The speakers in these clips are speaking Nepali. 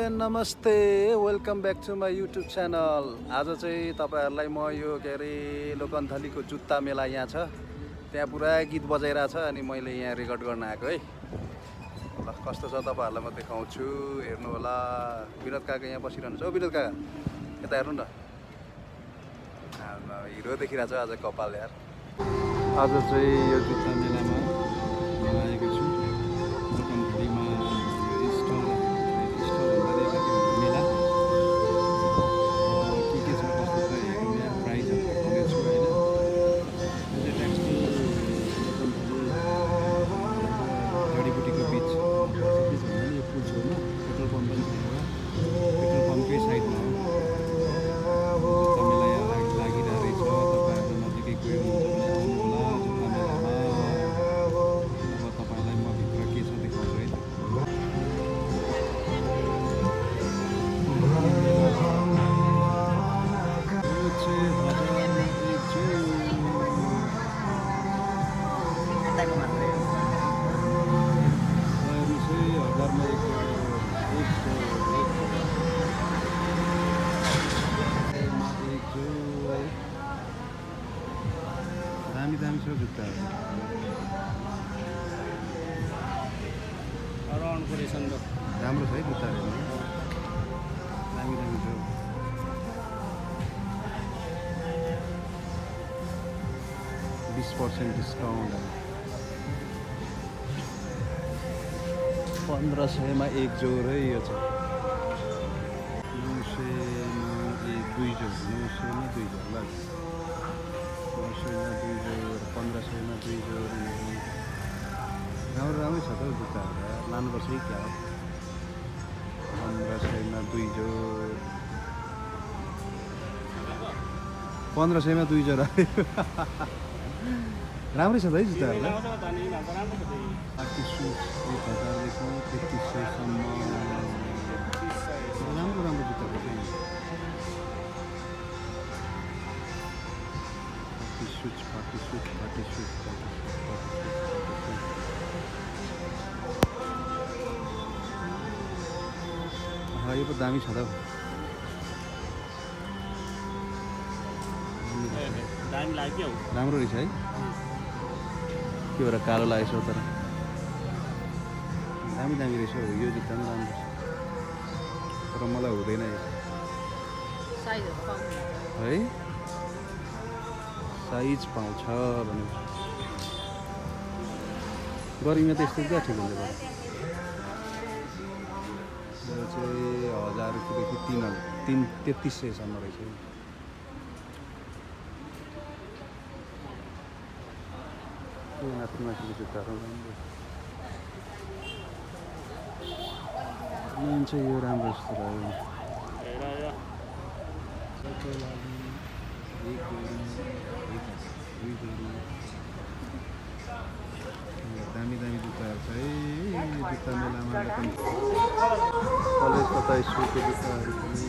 नमस्ते welcome back to my YouTube channel. आज चाहिँ तपाईहरुलाई म यो के अरे लोकन्थलीको जुत्ता मेला यहाँ छ, त्यहाँ पुरा गीत बजाइरहेछ अनि मैले यहाँ रेकर्ड गर्न आएको है। ल कस्तो छ तपाईहरुलाई म देखाउँछु, हेर्नु होला। विनोद काका यहाँ बसिरहनु छ। ओ विनोद काका यता हेर्नु न, हिरो देखिरहेछ आज कपाल यार। आज चाहिँ यो जुत्ता मेलामा आएको छु। लोकन्थलीमा दामी छ जुत्ताहरू। राम्रो छ है जुत्ताहरू, दामी छ। 20% डिस्काउन्ट, 1500 मा एक जोर है यो चाहिँ। 900 मा दुई जोर, 900 मा दुई जोर ल। 900 मा दुई जोर, 1500 मा दुई जोर। राम्रो छ त जुत्ताहरू, लानुपर्छ है क्या। 1500 मा दुई जोर, 1500 मा दुई जोर। राम्रै छ त है जुत्ताहरू। बाँकी सुज 1000 देखि 3300 सम्म राम्रो जुत्ताहरू छ। पार्टी सुज यो पो दामी छ त। दामी लाग्यो, राम्रो रहेछ है। के भएर कालो लागेछ तर दामी रहेछ यो जुत्ता पनि राम्रो छ, तर मलाई हुँदैन है। साइज पाउँछ भने गर्मीमा त यस्तो क्या ठिक हुन्छ। यो चाहिँ 1000 रुपियाँदेखि 3300 सम्म रहेछ। माथिको जुत्ताहरू मेन चाहिँ यो राम्रो जस्तो लाग्यो। दामी जुत्ताहरू छ है जुत्ता मेलामा। कलेज कता स्कुलको जुत्ताहरू पनि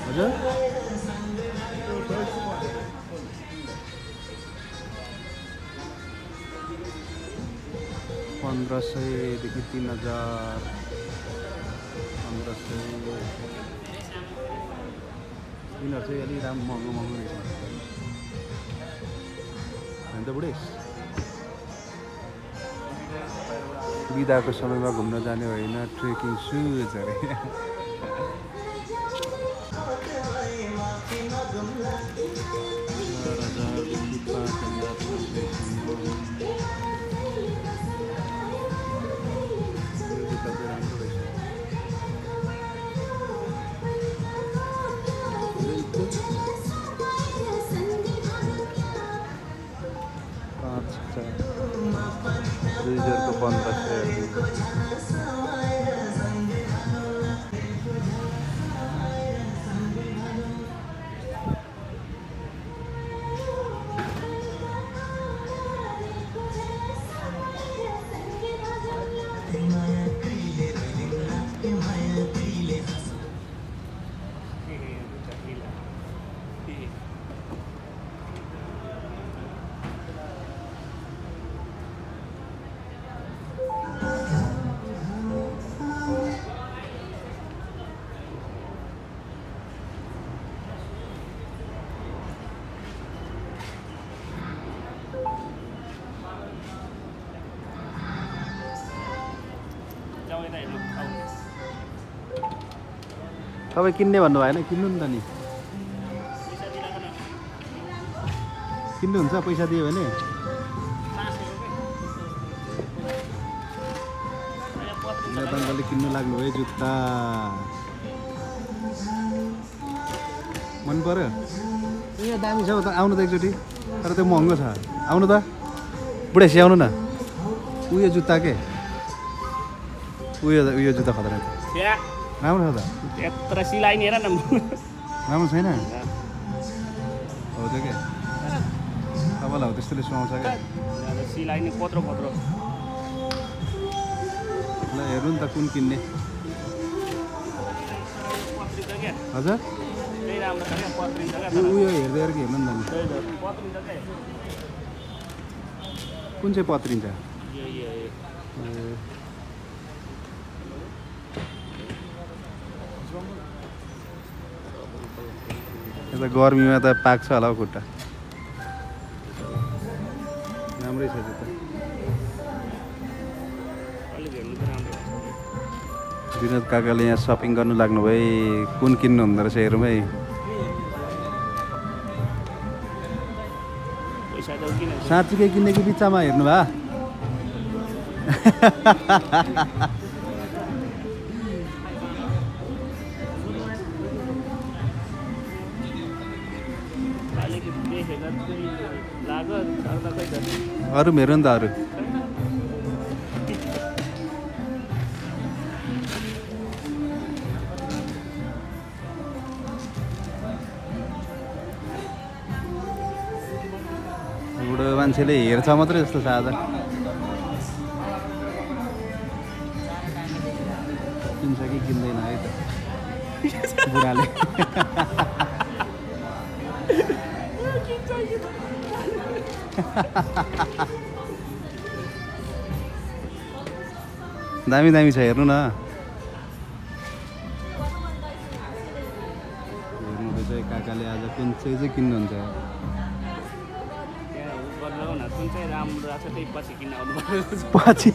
हजुर 1500 देखि 3000, 1500 यिनीहरू चाहिँ अलिक महँगो रहेछ होइन त बुढेस। बिदाको समयमा घुम्न जाने होइन, ट्रेकिङ सुज अरे। रिजर्भको 1500। तपाईँ किन्ने भन्नु भएन किन्नु नि त नि किन्नुहुन्छ पैसा दियो भने अङ्कलले किन्नु लाग्नु भयो जुत्ता मन पर्यो ए दामी छ त आउनु त एकचोटि तर त्यो महँगो छ आउनु त बुढेसी आउनु न उयो जुत्ता के उयो जुत्ता खतरा राम्रो छ त यत्र सिलाइ नि हेर न राम्रो छैन हो त्यो के तपाईँलाई हो त्यस्तोले सुहाउँछ क्या सिलाइ नि कत्रो ल हेर्नु नि त कुन किन्ने हजुर उयो हेर्दै हेर्दै हेर्नु नि त कुन चाहिँ पत्रिन्छ यता गर्मीमा त पाक्छ होला हौ खुट्टा राम्रै छ जुत्ता विनोद काकाले यहाँ सपिङ गर्नु लाग्नुभयो कुन किन्नु हुँदो रहेछ हेरौँ है साँच्चीकै किन्ने कि बिच्चामा हेर्नु भा अरू हेर्नु नि त अरू बुढो मान्छेले हेर्छ मात्रै जस्तो छ आज किन्छ कि किन्दैन है त बुढाले दामी दामी छ हेर्नु न हेर्नु चाहिँ काकाले आज कुन चाहिँ किन्नुहुन्छ पछि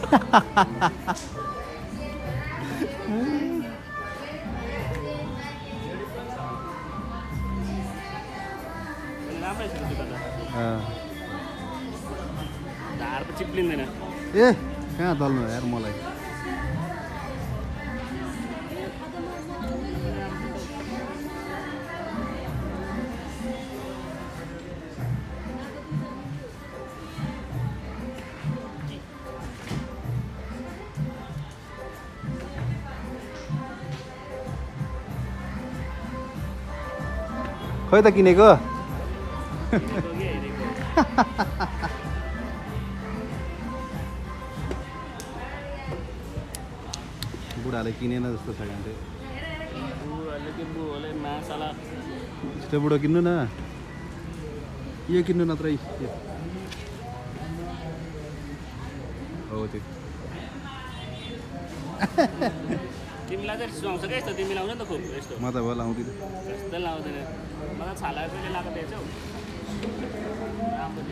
चिप्लिँदैन ए कहाँ दल्नु यार मलाई खोइ त किनेको बुढाले किनेन जस्तो छ गान्थे यस्तो बुढो किन्नु न यो किन्नु नत्रै हो त्यो तिमीलाई चाहिँ सुहाउँछ क्या यस्तो तिमी लाउँछ नि त खुब यस्तो म त भयो लाउँदिनँ यस्तो लाउँदैन मलाई छाला कहिले लगाएको थिएछौ राम्रो